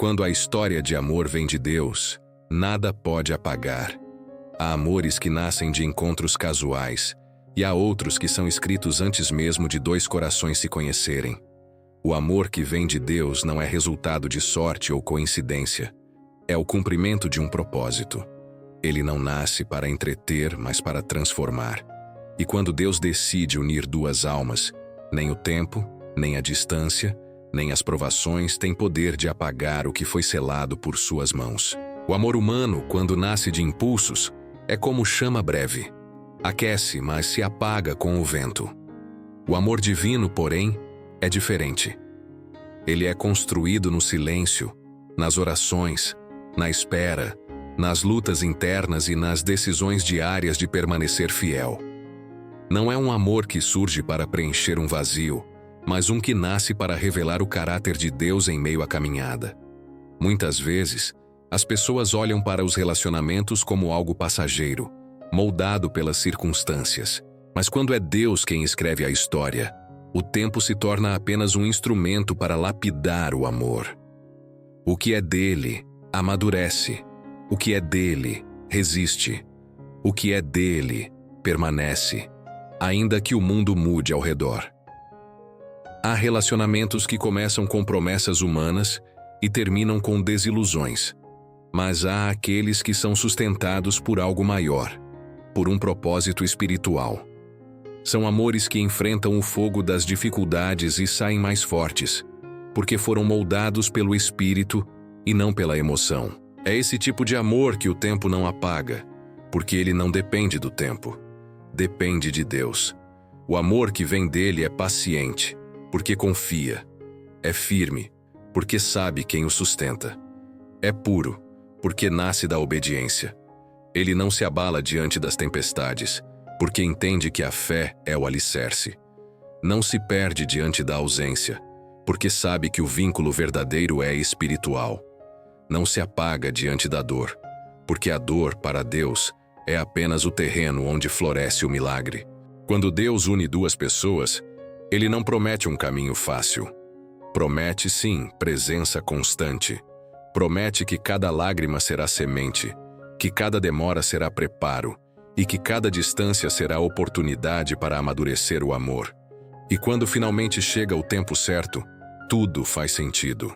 Quando a história de amor vem de Deus, nada pode apagar. Há amores que nascem de encontros casuais, e há outros que são escritos antes mesmo de dois corações se conhecerem. O amor que vem de Deus não é resultado de sorte ou coincidência. É o cumprimento de um propósito. Ele não nasce para entreter, mas para transformar. E quando Deus decide unir duas almas, nem o tempo, nem a distância, nem as provações têm poder de apagar o que foi selado por suas mãos. O amor humano, quando nasce de impulsos, é como chama breve. Aquece, mas se apaga com o vento. O amor divino, porém, é diferente. Ele é construído no silêncio, nas orações, na espera, nas lutas internas e nas decisões diárias de permanecer fiel. Não é um amor que surge para preencher um vazio, mas um que nasce para revelar o caráter de Deus em meio à caminhada. Muitas vezes, as pessoas olham para os relacionamentos como algo passageiro, moldado pelas circunstâncias. Mas quando é Deus quem escreve a história, o tempo se torna apenas um instrumento para lapidar o amor. O que é dele, amadurece. O que é dele, resiste. O que é dele, permanece, ainda que o mundo mude ao redor. Há relacionamentos que começam com promessas humanas e terminam com desilusões. Mas há aqueles que são sustentados por algo maior, por um propósito espiritual. São amores que enfrentam o fogo das dificuldades e saem mais fortes, porque foram moldados pelo espírito e não pela emoção. É esse tipo de amor que o tempo não apaga, porque ele não depende do tempo. Depende de Deus. O amor que vem dele é paciente, porque confia. É firme, porque sabe quem o sustenta. É puro, porque nasce da obediência. Ele não se abala diante das tempestades, porque entende que a fé é o alicerce. Não se perde diante da ausência, porque sabe que o vínculo verdadeiro é espiritual. Não se apaga diante da dor, porque a dor, para Deus, é apenas o terreno onde floresce o milagre. Quando Deus une duas pessoas, Ele não promete um caminho fácil. Promete, sim, presença constante. Promete que cada lágrima será semente, que cada demora será preparo e que cada distância será oportunidade para amadurecer o amor. E quando finalmente chega o tempo certo, tudo faz sentido.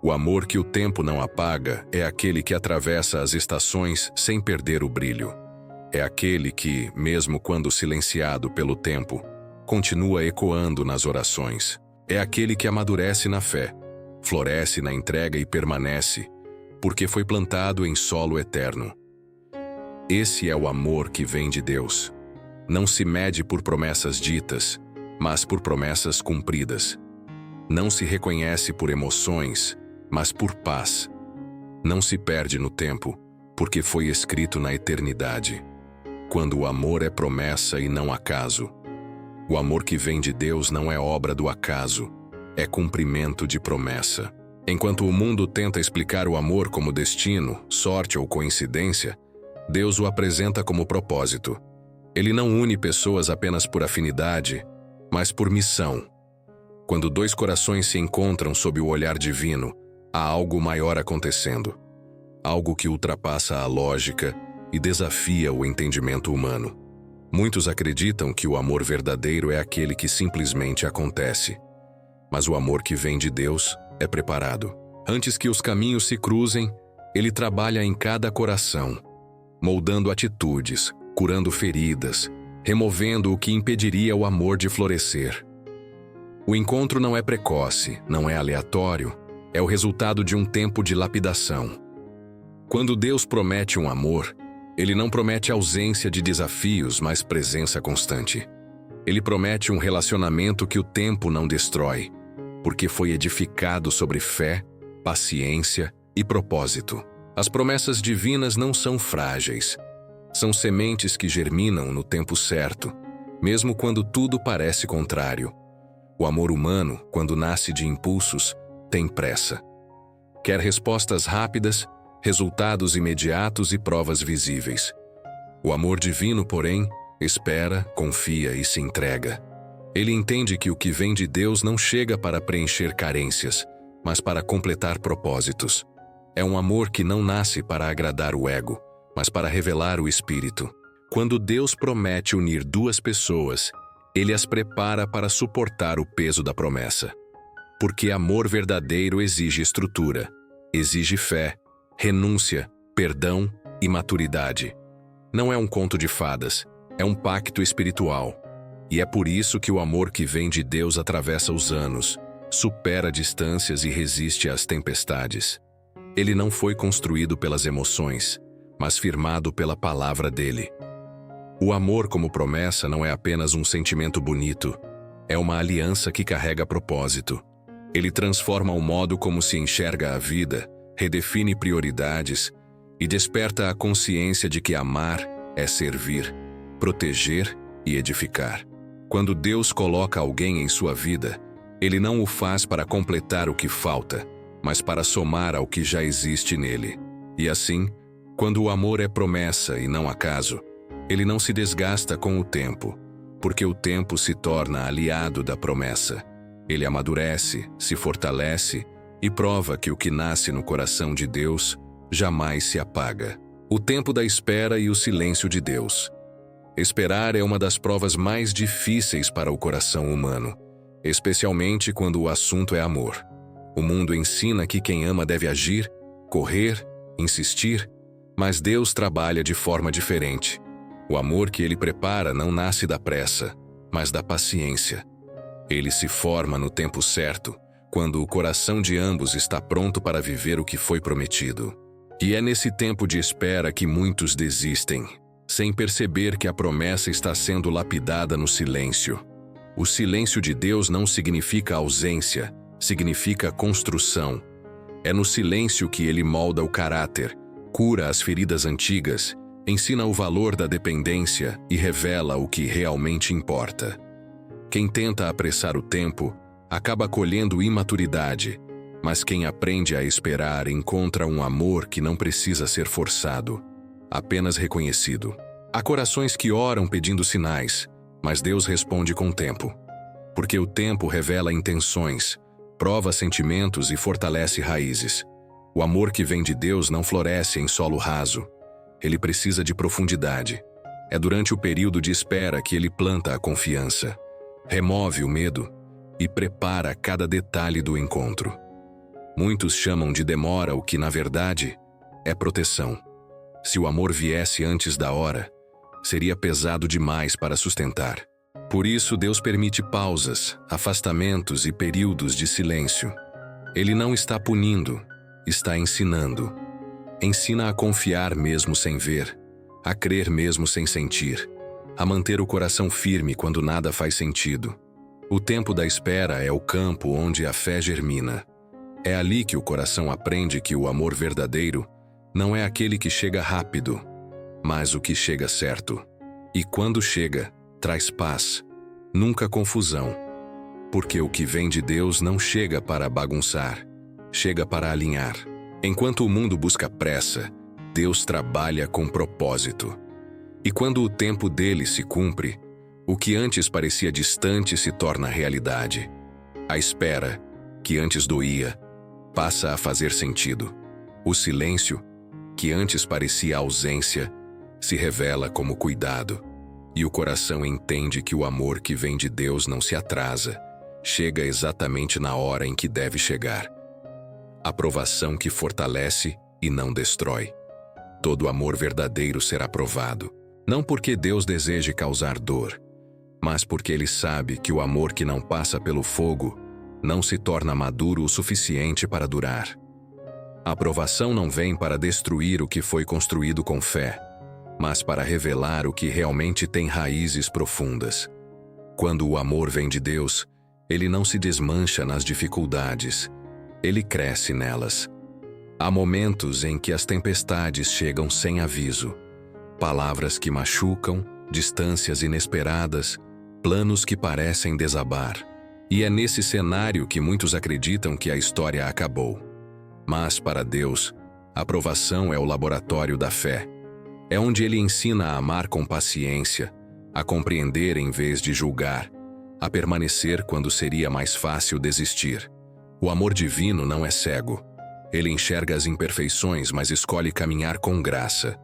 O amor que o tempo não apaga é aquele que atravessa as estações sem perder o brilho. É aquele que, mesmo quando silenciado pelo tempo, continua ecoando nas orações. É aquele que amadurece na fé, floresce na entrega e permanece, porque foi plantado em solo eterno. Esse é o amor que vem de Deus. Não se mede por promessas ditas, mas por promessas cumpridas. Não se reconhece por emoções, mas por paz. Não se perde no tempo, porque foi escrito na eternidade. Quando o amor é promessa e não acaso. O amor que vem de Deus não é obra do acaso, é cumprimento de promessa. Enquanto o mundo tenta explicar o amor como destino, sorte ou coincidência, Deus o apresenta como propósito. Ele não une pessoas apenas por afinidade, mas por missão. Quando dois corações se encontram sob o olhar divino, há algo maior acontecendo. Algo que ultrapassa a lógica e desafia o entendimento humano. Muitos acreditam que o amor verdadeiro é aquele que simplesmente acontece. Mas o amor que vem de Deus é preparado. Antes que os caminhos se cruzem, Ele trabalha em cada coração, moldando atitudes, curando feridas, removendo o que impediria o amor de florescer. O encontro não é precoce, não é aleatório, é o resultado de um tempo de lapidação. Quando Deus promete um amor, Ele não promete ausência de desafios, mas presença constante. Ele promete um relacionamento que o tempo não destrói, porque foi edificado sobre fé, paciência e propósito. As promessas divinas não são frágeis. São sementes que germinam no tempo certo, mesmo quando tudo parece contrário. O amor humano, quando nasce de impulsos, tem pressa. Quer respostas rápidas, resultados imediatos e provas visíveis. O amor divino, porém, espera, confia e se entrega. Ele entende que o que vem de Deus não chega para preencher carências, mas para completar propósitos. É um amor que não nasce para agradar o ego, mas para revelar o espírito. Quando Deus promete unir duas pessoas, Ele as prepara para suportar o peso da promessa. Porque amor verdadeiro exige estrutura, exige fé, renúncia, perdão e maturidade. Não é um conto de fadas, é um pacto espiritual. E é por isso que o amor que vem de Deus atravessa os anos, supera distâncias e resiste às tempestades. Ele não foi construído pelas emoções, mas firmado pela palavra dele. O amor como promessa não é apenas um sentimento bonito, é uma aliança que carrega propósito. Ele transforma o modo como se enxerga a vida, redefine prioridades e desperta a consciência de que amar é servir, proteger e edificar. Quando Deus coloca alguém em sua vida, Ele não o faz para completar o que falta, mas para somar ao que já existe nele. E assim, quando o amor é promessa e não acaso, ele não se desgasta com o tempo, porque o tempo se torna aliado da promessa. Ele amadurece, se fortalece e prova que o que nasce no coração de Deus jamais se apaga. O tempo da espera e o silêncio de Deus. Esperar é uma das provas mais difíceis para o coração humano, especialmente quando o assunto é amor. O mundo ensina que quem ama deve agir, correr, insistir, mas Deus trabalha de forma diferente. O amor que Ele prepara não nasce da pressa, mas da paciência. Ele se forma no tempo certo, quando o coração de ambos está pronto para viver o que foi prometido. E é nesse tempo de espera que muitos desistem, sem perceber que a promessa está sendo lapidada no silêncio. O silêncio de Deus não significa ausência, significa construção. É no silêncio que Ele molda o caráter, cura as feridas antigas, ensina o valor da dependência e revela o que realmente importa. Quem tenta apressar o tempo acaba colhendo imaturidade, mas quem aprende a esperar encontra um amor que não precisa ser forçado, apenas reconhecido. Há corações que oram pedindo sinais, mas Deus responde com tempo. Porque o tempo revela intenções, prova sentimentos e fortalece raízes. O amor que vem de Deus não floresce em solo raso. Ele precisa de profundidade. É durante o período de espera que ele planta a confiança, remove o medo e prepara cada detalhe do encontro. Muitos chamam de demora o que, na verdade, é proteção. Se o amor viesse antes da hora, seria pesado demais para sustentar. Por isso, Deus permite pausas, afastamentos e períodos de silêncio. Ele não está punindo, está ensinando. Ensina a confiar mesmo sem ver, a crer mesmo sem sentir, a manter o coração firme quando nada faz sentido. O tempo da espera é o campo onde a fé germina. É ali que o coração aprende que o amor verdadeiro não é aquele que chega rápido, mas o que chega certo. E quando chega, traz paz, nunca confusão. Porque o que vem de Deus não chega para bagunçar, chega para alinhar. Enquanto o mundo busca pressa, Deus trabalha com propósito. E quando o tempo dele se cumpre, o que antes parecia distante se torna realidade. A espera, que antes doía, passa a fazer sentido. O silêncio, que antes parecia ausência, se revela como cuidado. E o coração entende que o amor que vem de Deus não se atrasa, chega exatamente na hora em que deve chegar. Aprovação que fortalece e não destrói. Todo amor verdadeiro será provado, não porque Deus deseje causar dor, mas porque Ele sabe que o amor que não passa pelo fogo não se torna maduro o suficiente para durar. A aprovação não vem para destruir o que foi construído com fé, mas para revelar o que realmente tem raízes profundas. Quando o amor vem de Deus, ele não se desmancha nas dificuldades, ele cresce nelas. Há momentos em que as tempestades chegam sem aviso, palavras que machucam, distâncias inesperadas, planos que parecem desabar. E é nesse cenário que muitos acreditam que a história acabou. Mas, para Deus, a provação é o laboratório da fé. É onde Ele ensina a amar com paciência, a compreender em vez de julgar, a permanecer quando seria mais fácil desistir. O amor divino não é cego. Ele enxerga as imperfeições, mas escolhe caminhar com graça.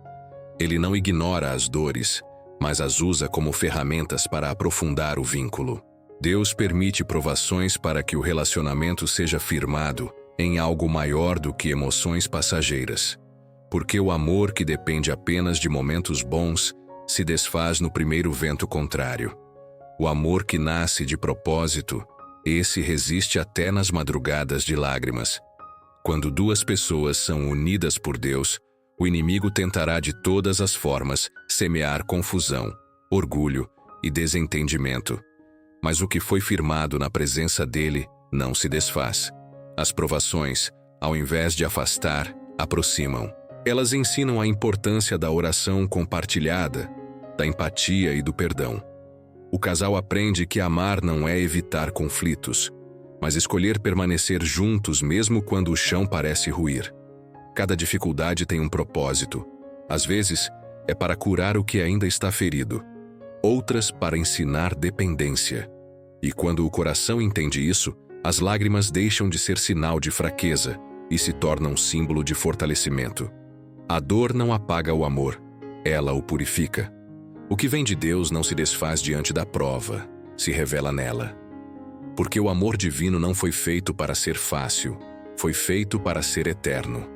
Ele não ignora as dores, mas as usa como ferramentas para aprofundar o vínculo. Deus permite provações para que o relacionamento seja firmado em algo maior do que emoções passageiras. Porque o amor que depende apenas de momentos bons se desfaz no primeiro vento contrário. O amor que nasce de propósito, esse resiste até nas madrugadas de lágrimas. Quando duas pessoas são unidas por Deus, o inimigo tentará de todas as formas semear confusão, orgulho e desentendimento. Mas o que foi firmado na presença dele não se desfaz. As provações, ao invés de afastar, aproximam. Elas ensinam a importância da oração compartilhada, da empatia e do perdão. O casal aprende que amar não é evitar conflitos, mas escolher permanecer juntos mesmo quando o chão parece ruir. Cada dificuldade tem um propósito. Às vezes, é para curar o que ainda está ferido. Outras para ensinar dependência. E quando o coração entende isso, as lágrimas deixam de ser sinal de fraqueza e se tornam símbolo de fortalecimento. A dor não apaga o amor, ela o purifica. O que vem de Deus não se desfaz diante da prova, se revela nela. Porque o amor divino não foi feito para ser fácil, foi feito para ser eterno.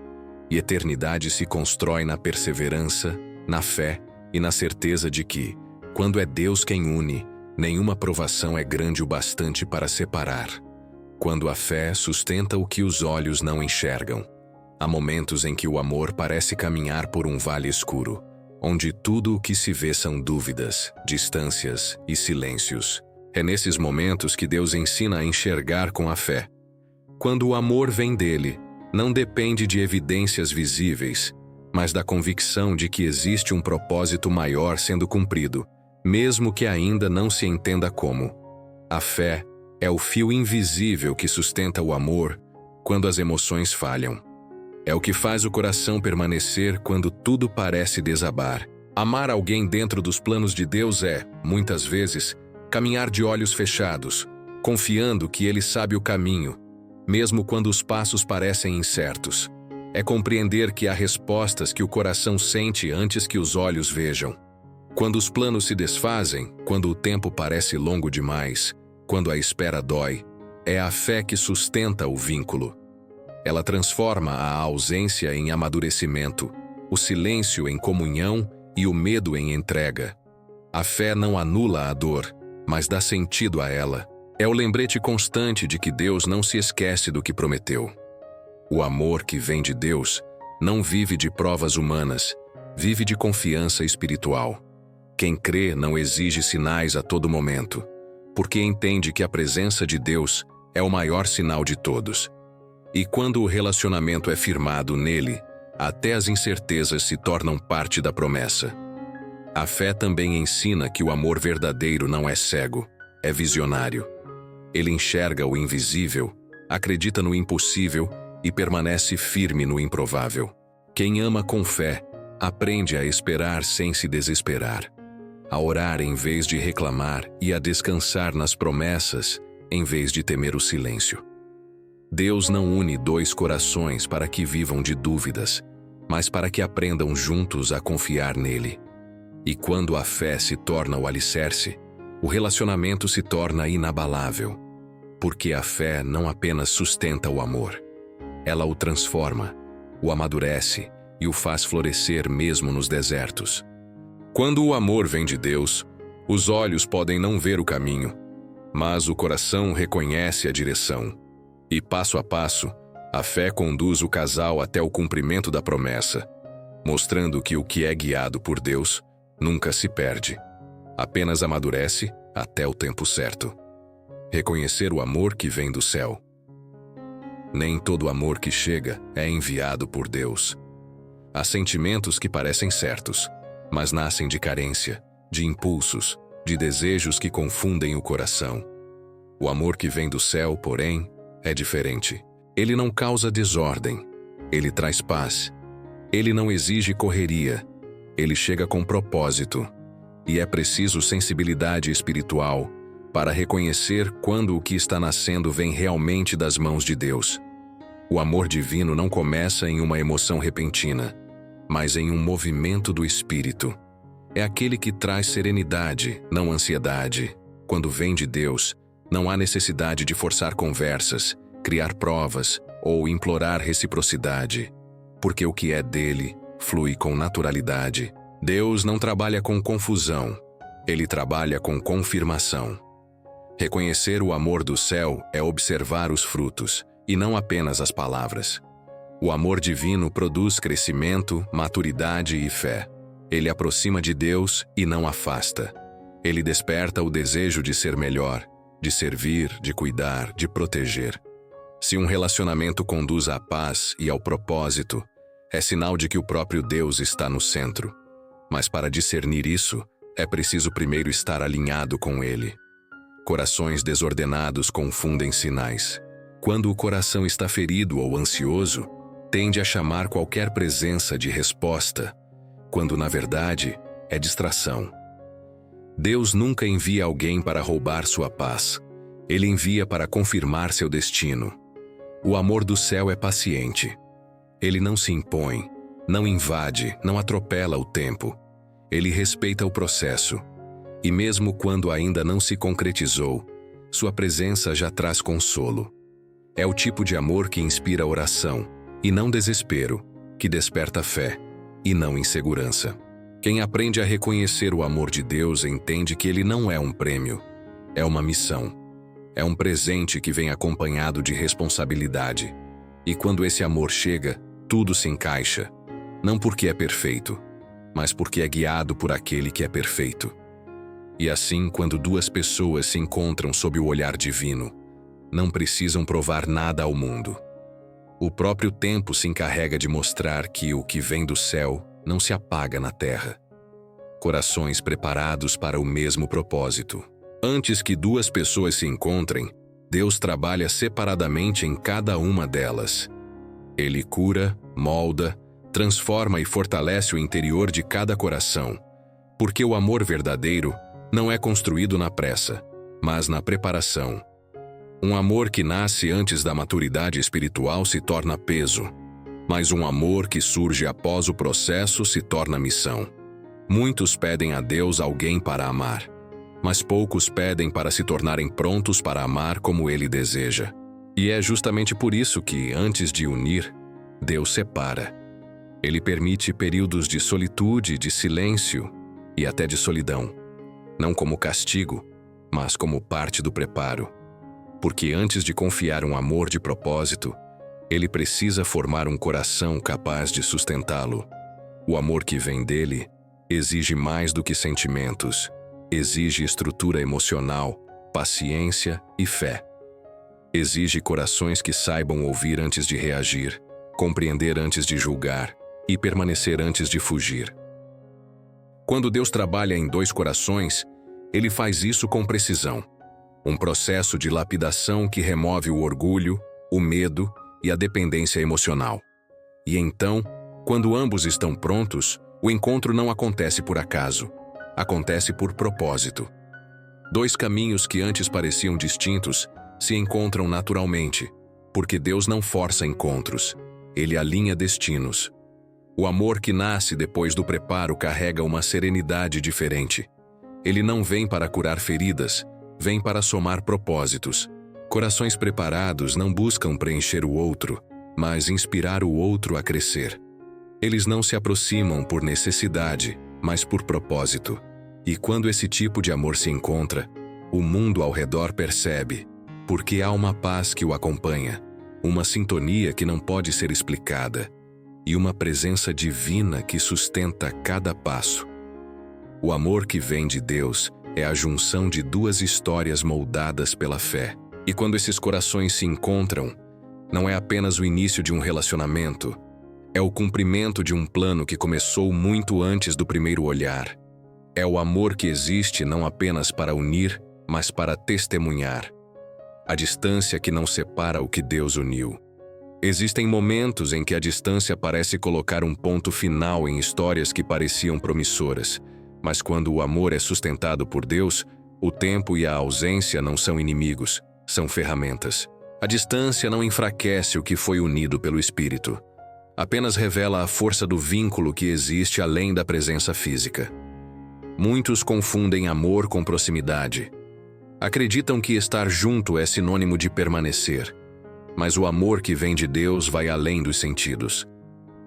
E eternidade se constrói na perseverança, na fé e na certeza de que, quando é Deus quem une, nenhuma provação é grande o bastante para separar. Quando a fé sustenta o que os olhos não enxergam. Há momentos em que o amor parece caminhar por um vale escuro, onde tudo o que se vê são dúvidas, distâncias e silêncios. É nesses momentos que Deus ensina a enxergar com a fé. Quando o amor vem dele, não depende de evidências visíveis, mas da convicção de que existe um propósito maior sendo cumprido, mesmo que ainda não se entenda como. A fé é o fio invisível que sustenta o amor quando as emoções falham. É o que faz o coração permanecer quando tudo parece desabar. Amar alguém dentro dos planos de Deus é, muitas vezes, caminhar de olhos fechados, confiando que Ele sabe o caminho, mesmo quando os passos parecem incertos. É compreender que há respostas que o coração sente antes que os olhos vejam. Quando os planos se desfazem, quando o tempo parece longo demais, quando a espera dói, é a fé que sustenta o vínculo. Ela transforma a ausência em amadurecimento, o silêncio em comunhão e o medo em entrega. A fé não anula a dor, mas dá sentido a ela. É o lembrete constante de que Deus não se esquece do que prometeu. O amor que vem de Deus não vive de provas humanas, vive de confiança espiritual. Quem crê não exige sinais a todo momento, porque entende que a presença de Deus é o maior sinal de todos. E quando o relacionamento é firmado nele, até as incertezas se tornam parte da promessa. A fé também ensina que o amor verdadeiro não é cego, é visionário. Ele enxerga o invisível, acredita no impossível e permanece firme no improvável. Quem ama com fé, aprende a esperar sem se desesperar, a orar em vez de reclamar e a descansar nas promessas em vez de temer o silêncio. Deus não une dois corações para que vivam de dúvidas, mas para que aprendam juntos a confiar nele. E quando a fé se torna o alicerce, o relacionamento se torna inabalável, porque a fé não apenas sustenta o amor, ela o transforma, o amadurece e o faz florescer mesmo nos desertos. Quando o amor vem de Deus, os olhos podem não ver o caminho, mas o coração reconhece a direção. E passo a passo, a fé conduz o casal até o cumprimento da promessa, mostrando que o que é guiado por Deus nunca se perde, apenas amadurece até o tempo certo. Reconhecer o amor que vem do céu. Nem todo amor que chega é enviado por Deus. Há sentimentos que parecem certos, mas nascem de carência, de impulsos, de desejos que confundem o coração. O amor que vem do céu, porém, é diferente. Ele não causa desordem, ele traz paz. Ele não exige correria, ele chega com propósito. E é preciso sensibilidade espiritual, para reconhecer quando o que está nascendo vem realmente das mãos de Deus. O amor divino não começa em uma emoção repentina, mas em um movimento do espírito. É aquele que traz serenidade, não ansiedade. Quando vem de Deus, não há necessidade de forçar conversas, criar provas ou implorar reciprocidade, porque o que é dele flui com naturalidade. Deus não trabalha com confusão, ele trabalha com confirmação. Reconhecer o amor do céu é observar os frutos, e não apenas as palavras. O amor divino produz crescimento, maturidade e fé. Ele aproxima de Deus e não afasta. Ele desperta o desejo de ser melhor, de servir, de cuidar, de proteger. Se um relacionamento conduz à paz e ao propósito, é sinal de que o próprio Deus está no centro. Mas para discernir isso, é preciso primeiro estar alinhado com Ele. Corações desordenados confundem sinais. Quando o coração está ferido ou ansioso, tende a chamar qualquer presença de resposta, quando na verdade é distração. Deus nunca envia alguém para roubar sua paz. Ele envia para confirmar seu destino. O amor do céu é paciente. Ele não se impõe, não invade, não atropela o tempo. Ele respeita o processo. E mesmo quando ainda não se concretizou, sua presença já traz consolo. É o tipo de amor que inspira oração, e não desespero, que desperta fé, e não insegurança. Quem aprende a reconhecer o amor de Deus entende que ele não é um prêmio, é uma missão. É um presente que vem acompanhado de responsabilidade. E quando esse amor chega, tudo se encaixa, não porque é perfeito, mas porque é guiado por aquele que é perfeito. E assim, quando duas pessoas se encontram sob o olhar divino, não precisam provar nada ao mundo. O próprio tempo se encarrega de mostrar que o que vem do céu não se apaga na terra. Corações preparados para o mesmo propósito. Antes que duas pessoas se encontrem, Deus trabalha separadamente em cada uma delas. Ele cura, molda, transforma e fortalece o interior de cada coração, porque o amor verdadeiro não é construído na pressa, mas na preparação. Um amor que nasce antes da maturidade espiritual se torna peso, mas um amor que surge após o processo se torna missão. Muitos pedem a Deus alguém para amar, mas poucos pedem para se tornarem prontos para amar como Ele deseja. E é justamente por isso que, antes de unir, Deus separa. Ele permite períodos de solitude, de silêncio e até de solidão, não como castigo, mas como parte do preparo. Porque antes de confiar um amor de propósito, ele precisa formar um coração capaz de sustentá-lo. O amor que vem dele exige mais do que sentimentos, exige estrutura emocional, paciência e fé. Exige corações que saibam ouvir antes de reagir, compreender antes de julgar e permanecer antes de fugir. Quando Deus trabalha em dois corações, ele faz isso com precisão. Um processo de lapidação que remove o orgulho, o medo e a dependência emocional. E então, quando ambos estão prontos, o encontro não acontece por acaso, acontece por propósito. Dois caminhos que antes pareciam distintos se encontram naturalmente, porque Deus não força encontros, ele alinha destinos. O amor que nasce depois do preparo carrega uma serenidade diferente. Ele não vem para curar feridas, vem para somar propósitos. Corações preparados não buscam preencher o outro, mas inspirar o outro a crescer. Eles não se aproximam por necessidade, mas por propósito. E quando esse tipo de amor se encontra, o mundo ao redor percebe, porque há uma paz que o acompanha, uma sintonia que não pode ser explicada, e uma presença divina que sustenta cada passo. O amor que vem de Deus é a junção de duas histórias moldadas pela fé. E quando esses corações se encontram, não é apenas o início de um relacionamento, é o cumprimento de um plano que começou muito antes do primeiro olhar. É o amor que existe não apenas para unir, mas para testemunhar. A distância que não separa o que Deus uniu. Existem momentos em que a distância parece colocar um ponto final em histórias que pareciam promissoras, mas quando o amor é sustentado por Deus, O tempo e a ausência não são inimigos, são ferramentas. A distância não enfraquece o que foi unido pelo Espírito. Apenas revela a força do vínculo que existe além da presença física. Muitos confundem amor com proximidade. Acreditam que estar junto é sinônimo de permanecer. Mas o amor que vem de Deus vai além dos sentidos.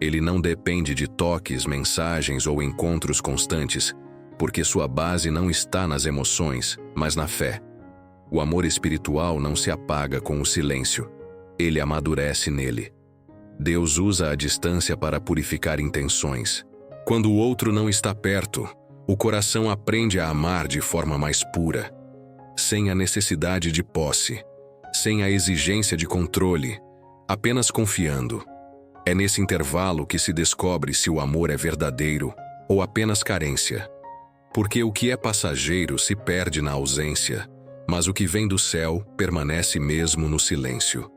Ele não depende de toques, mensagens ou encontros constantes, porque sua base não está nas emoções, mas na fé. O amor espiritual não se apaga com o silêncio. Ele amadurece nele. Deus usa a distância para purificar intenções. Quando o outro não está perto, o coração aprende a amar de forma mais pura, sem a necessidade de posse, sem a exigência de controle, apenas confiando. É nesse intervalo que se descobre se o amor é verdadeiro ou apenas carência. Porque o que é passageiro se perde na ausência, mas o que vem do céu permanece mesmo no silêncio.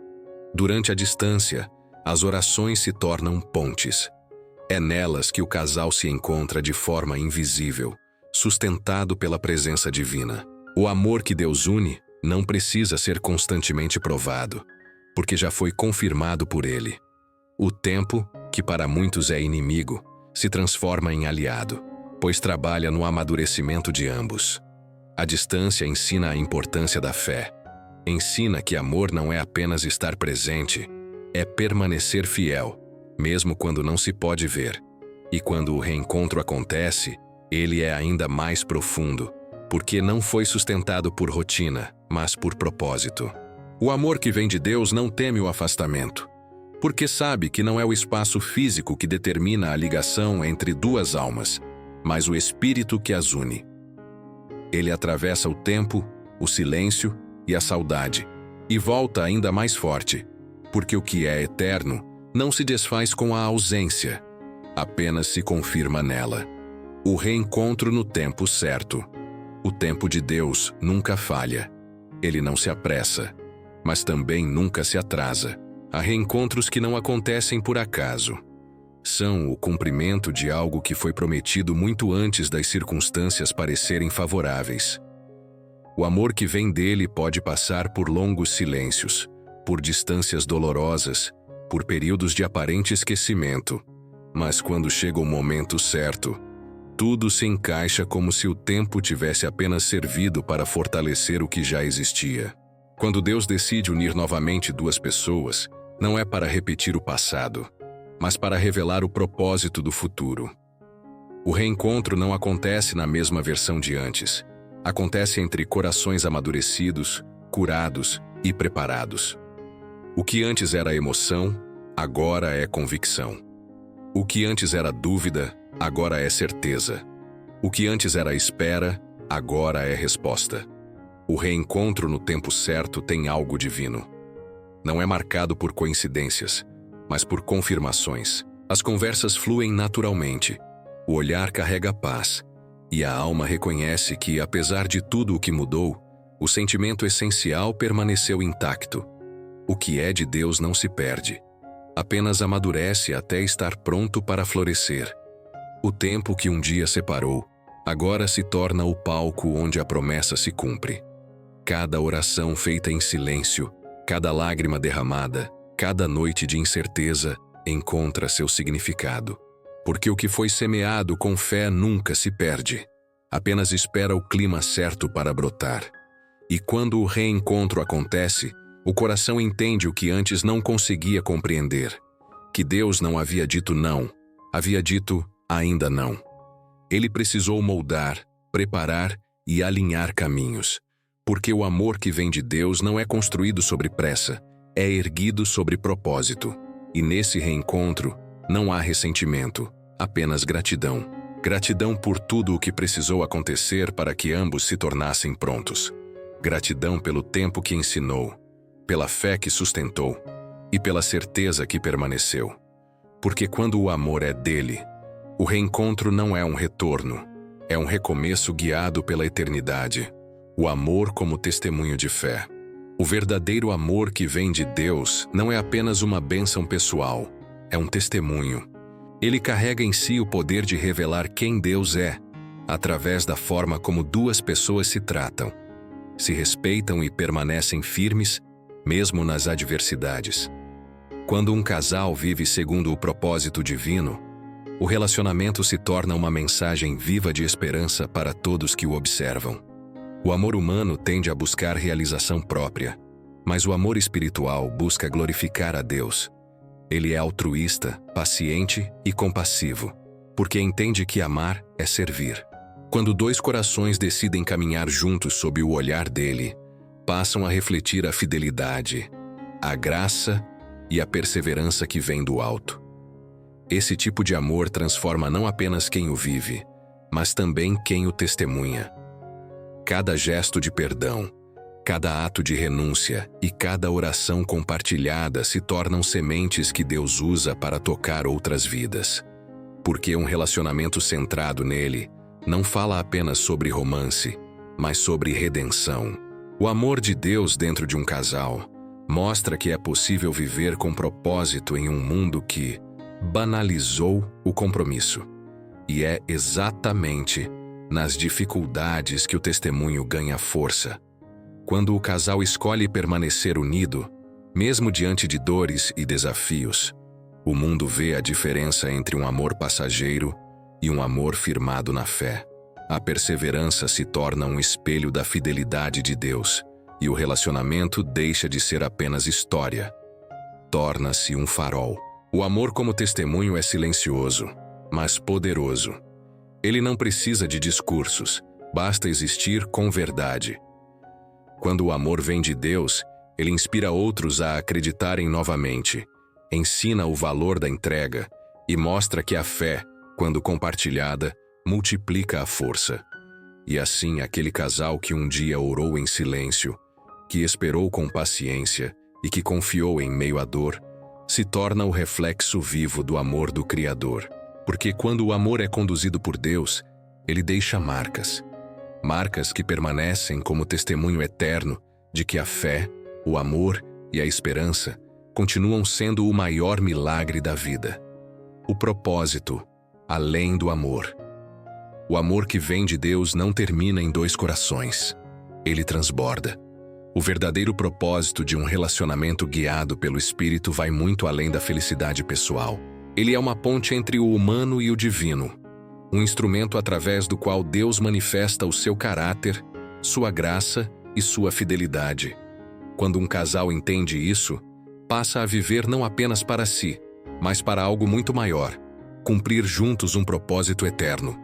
Durante a distância, as orações se tornam pontes. É nelas que o casal se encontra de forma invisível, sustentado pela presença divina. O amor que Deus une não precisa ser constantemente provado, porque já foi confirmado por Ele. O tempo, que para muitos é inimigo, se transforma em aliado, pois trabalha no amadurecimento de ambos. A distância ensina a importância da fé. Ensina que amor não é apenas estar presente, é permanecer fiel, mesmo quando não se pode ver. E quando o reencontro acontece, ele é ainda mais profundo, porque não foi sustentado por rotina, mas por propósito. O amor que vem de Deus não teme o afastamento, porque sabe que não é o espaço físico que determina a ligação entre duas almas, mas o Espírito que as une. Ele atravessa o tempo, o silêncio e a saudade, e volta ainda mais forte, porque o que é eterno não se desfaz com a ausência, apenas se confirma nela. O reencontro no tempo certo. O tempo de Deus nunca falha. Ele não se apressa, mas também nunca se atrasa. Há reencontros que não acontecem por acaso. São o cumprimento de algo que foi prometido muito antes das circunstâncias parecerem favoráveis. O amor que vem dele pode passar por longos silêncios, por distâncias dolorosas, por períodos de aparente esquecimento. Mas quando chega o momento certo, tudo se encaixa como se o tempo tivesse apenas servido para fortalecer o que já existia. Quando Deus decide unir novamente duas pessoas, não é para repetir o passado, mas para revelar o propósito do futuro. O reencontro não acontece na mesma versão de antes. Acontece entre corações amadurecidos, curados e preparados. O que antes era emoção, agora é convicção. O que antes era dúvida, agora é certeza. O que antes era espera, agora é resposta. O reencontro no tempo certo tem algo divino. Não é marcado por coincidências, mas por confirmações. As conversas fluem naturalmente. O olhar carrega paz. E a alma reconhece que, apesar de tudo o que mudou, o sentimento essencial permaneceu intacto. O que é de Deus não se perde. Apenas amadurece até estar pronto para florescer. O tempo que um dia separou, agora se torna o palco onde a promessa se cumpre. Cada oração feita em silêncio, cada lágrima derramada, cada noite de incerteza encontra seu significado. Porque o que foi semeado com fé nunca se perde. Apenas espera o clima certo para brotar. E quando o reencontro acontece, o coração entende o que antes não conseguia compreender. Que Deus não havia dito não, havia dito ainda não. Ele precisou moldar, preparar e alinhar caminhos. Porque o amor que vem de Deus não é construído sobre pressa, é erguido sobre propósito. E nesse reencontro, não há ressentimento, apenas gratidão. Gratidão por tudo o que precisou acontecer para que ambos se tornassem prontos. Gratidão pelo tempo que ensinou, pela fé que sustentou e pela certeza que permaneceu. Porque quando o amor é dele, o reencontro não é um retorno, é um recomeço guiado pela eternidade. O amor como testemunho de fé. O verdadeiro amor que vem de Deus não é apenas uma bênção pessoal, é um testemunho. Ele carrega em si o poder de revelar quem Deus é, através da forma como duas pessoas se tratam, se respeitam e permanecem firmes, mesmo nas adversidades. Quando um casal vive segundo o propósito divino, o relacionamento se torna uma mensagem viva de esperança para todos que o observam. O amor humano tende a buscar realização própria, mas o amor espiritual busca glorificar a Deus. Ele é altruísta, paciente e compassivo, porque entende que amar é servir. Quando dois corações decidem caminhar juntos sob o olhar dele, passam a refletir a fidelidade, a graça e a perseverança que vem do alto. Esse tipo de amor transforma não apenas quem o vive, mas também quem o testemunha. Cada gesto de perdão, cada ato de renúncia e cada oração compartilhada se tornam sementes que Deus usa para tocar outras vidas. Porque um relacionamento centrado nele não fala apenas sobre romance, mas sobre redenção. O amor de Deus dentro de um casal mostra que é possível viver com propósito em um mundo que banalizou o compromisso. E é exatamente nas dificuldades que o testemunho ganha força. Quando o casal escolhe permanecer unido, mesmo diante de dores e desafios, o mundo vê a diferença entre um amor passageiro e um amor firmado na fé. A perseverança se torna um espelho da fidelidade de Deus, e o relacionamento deixa de ser apenas história. Torna-se um farol. O amor como testemunho é silencioso, mas poderoso. Ele não precisa de discursos, basta existir com verdade. Quando o amor vem de Deus, ele inspira outros a acreditarem novamente, ensina o valor da entrega e mostra que a fé, quando compartilhada, multiplica a força. E assim, aquele casal que um dia orou em silêncio, que esperou com paciência e que confiou em meio à dor, se torna o reflexo vivo do amor do Criador. Porque quando o amor é conduzido por Deus, ele deixa marcas. Marcas que permanecem como testemunho eterno de que a fé, o amor e a esperança continuam sendo o maior milagre da vida. O propósito, além do amor. O amor que vem de Deus não termina em dois corações. Ele transborda. O verdadeiro propósito de um relacionamento guiado pelo Espírito vai muito além da felicidade pessoal. Ele é uma ponte entre o humano e o divino, um instrumento através do qual Deus manifesta o seu caráter, sua graça e sua fidelidade. Quando um casal entende isso, passa a viver não apenas para si, mas para algo muito maior, cumprir juntos um propósito eterno.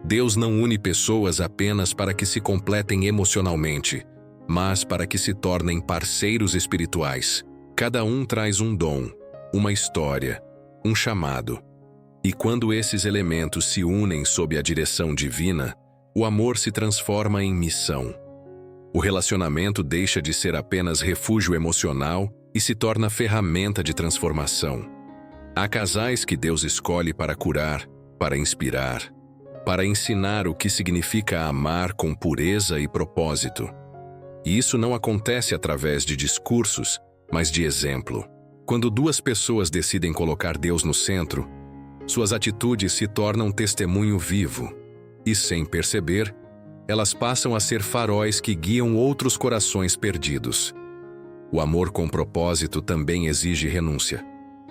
Deus não une pessoas apenas para que se completem emocionalmente, mas para que se tornem parceiros espirituais. Cada um traz um dom, uma história, um chamado. E quando esses elementos se unem sob a direção divina, o amor se transforma em missão. O relacionamento deixa de ser apenas refúgio emocional e se torna ferramenta de transformação. Há casais que Deus escolhe para curar, para inspirar, para ensinar o que significa amar com pureza e propósito. E isso não acontece através de discursos, mas de exemplo. Quando duas pessoas decidem colocar Deus no centro, suas atitudes se tornam testemunho vivo. E sem perceber, elas passam a ser faróis que guiam outros corações perdidos. O amor com propósito também exige renúncia.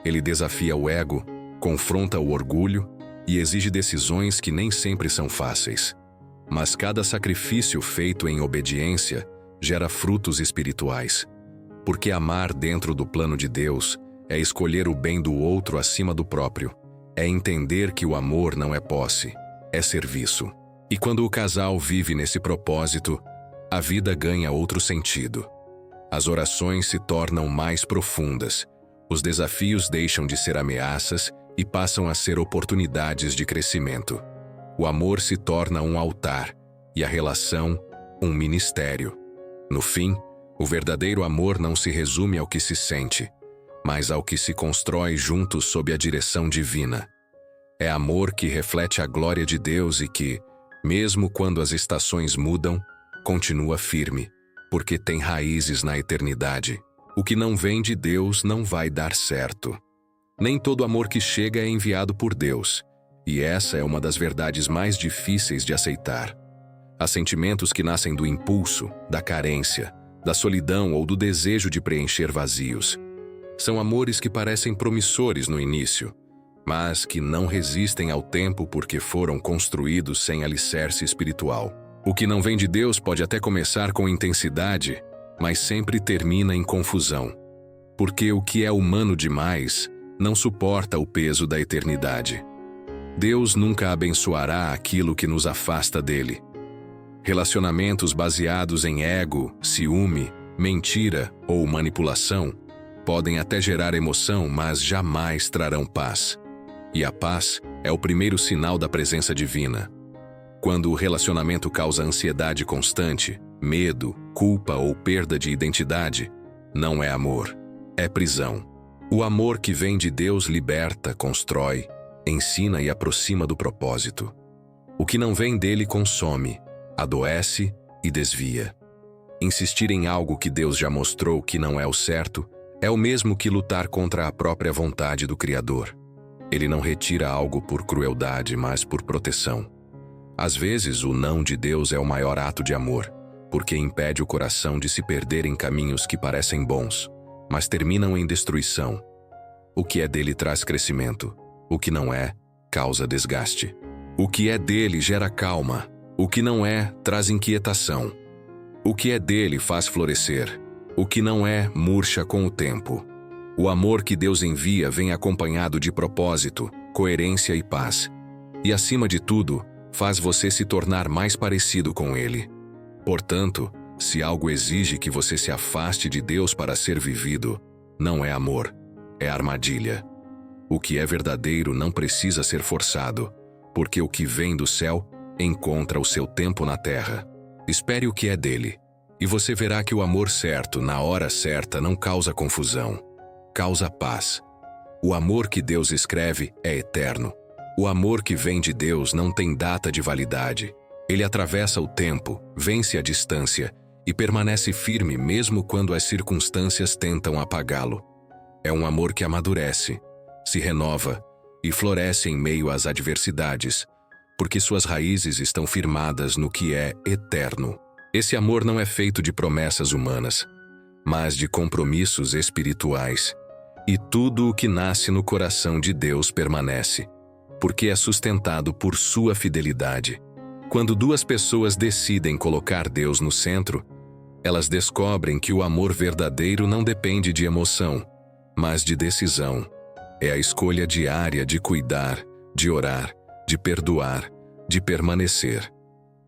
Ele desafia o ego, confronta o orgulho e exige decisões que nem sempre são fáceis. Mas cada sacrifício feito em obediência gera frutos espirituais. Porque amar dentro do plano de Deus é escolher o bem do outro acima do próprio. É entender que o amor não é posse, é serviço. E quando o casal vive nesse propósito, a vida ganha outro sentido. As orações se tornam mais profundas, os desafios deixam de ser ameaças e passam a ser oportunidades de crescimento. O amor se torna um altar e a relação, um ministério. No fim, o verdadeiro amor não se resume ao que se sente, mas ao que se constrói juntos sob a direção divina. É amor que reflete a glória de Deus e que, mesmo quando as estações mudam, continua firme, porque tem raízes na eternidade. O que não vem de Deus não vai dar certo. Nem todo amor que chega é enviado por Deus, E essa é uma das verdades mais difíceis de aceitar. Há sentimentos que nascem do impulso, da carência, da solidão ou do desejo de preencher vazios. São amores que parecem promissores no início, mas que não resistem ao tempo porque foram construídos sem alicerce espiritual. O que não vem de Deus pode até começar com intensidade, mas sempre termina em confusão. Porque o que é humano demais não suporta o peso da eternidade. Deus nunca abençoará aquilo que nos afasta dele. Relacionamentos baseados em ego, ciúme, mentira ou manipulação podem até gerar emoção, mas jamais trarão paz. E a paz é o primeiro sinal da presença divina. Quando o relacionamento causa ansiedade constante, medo, culpa ou perda de identidade, não é amor, é prisão. O amor que vem de Deus liberta, constrói, ensina e aproxima do propósito. O que não vem dele consome, adoece e desvia. Insistir em algo que Deus já mostrou que não é o certo é o mesmo que lutar contra a própria vontade do Criador. Ele não retira algo por crueldade, mas por proteção. Às vezes, o não de Deus é o maior ato de amor, porque impede o coração de se perder em caminhos que parecem bons, mas terminam em destruição. O que é dele traz crescimento, o que não é, causa desgaste. O que é dele gera calma, o que não é, traz inquietação. O que é dele faz florescer, o que não é, murcha com o tempo. O amor que Deus envia vem acompanhado de propósito, coerência e paz. E, acima de tudo, faz você se tornar mais parecido com ele. Portanto, se algo exige que você se afaste de Deus para ser vivido, não é amor, é armadilha. O que é verdadeiro não precisa ser forçado, porque o que vem do céu encontra o seu tempo na terra. Espere o que é dele, e você verá que o amor certo, na hora certa, não causa confusão, causa paz. O amor que Deus escreve é eterno. O amor que vem de Deus não tem data de validade. Ele atravessa o tempo, vence a distância e permanece firme mesmo quando as circunstâncias tentam apagá-lo. É um amor que amadurece, se renova e floresce em meio às adversidades, porque suas raízes estão firmadas no que é eterno. Esse amor não é feito de promessas humanas, mas de compromissos espirituais. E tudo o que nasce no coração de Deus permanece, porque é sustentado por sua fidelidade. Quando duas pessoas decidem colocar Deus no centro, elas descobrem que o amor verdadeiro não depende de emoção, mas de decisão. É a escolha diária de cuidar, de orar, de perdoar, de permanecer.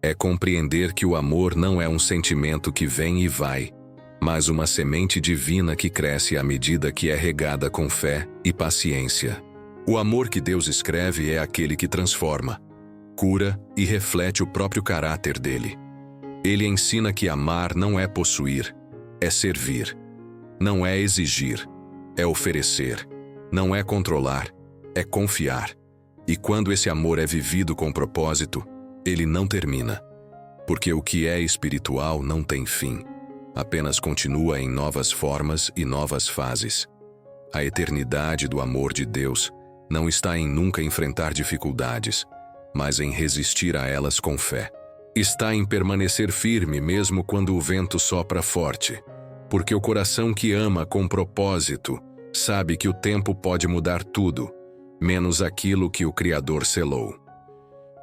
É compreender que o amor não é um sentimento que vem e vai, mas uma semente divina que cresce à medida que é regada com fé e paciência. O amor que Deus escreve é aquele que transforma, cura e reflete o próprio caráter dele. Ele ensina que amar não é possuir, é servir. Não é exigir, é oferecer. Não é controlar, é confiar. E quando esse amor é vivido com propósito, ele não termina. Porque o que é espiritual não tem fim, apenas continua em novas formas e novas fases. A eternidade do amor de Deus não está em nunca enfrentar dificuldades, mas em resistir a elas com fé. Está em permanecer firme mesmo quando o vento sopra forte, porque o coração que ama com propósito sabe que o tempo pode mudar tudo, menos aquilo que o Criador selou.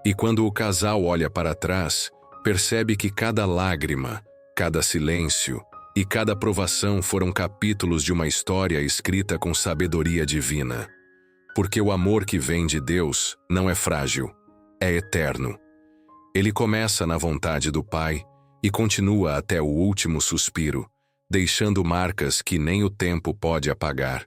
E quando o casal olha para trás, percebe que cada lágrima, cada silêncio e cada provação foram capítulos de uma história escrita com sabedoria divina. Porque o amor que vem de Deus não é frágil, é eterno. Ele começa na vontade do Pai e continua até o último suspiro, deixando marcas que nem o tempo pode apagar.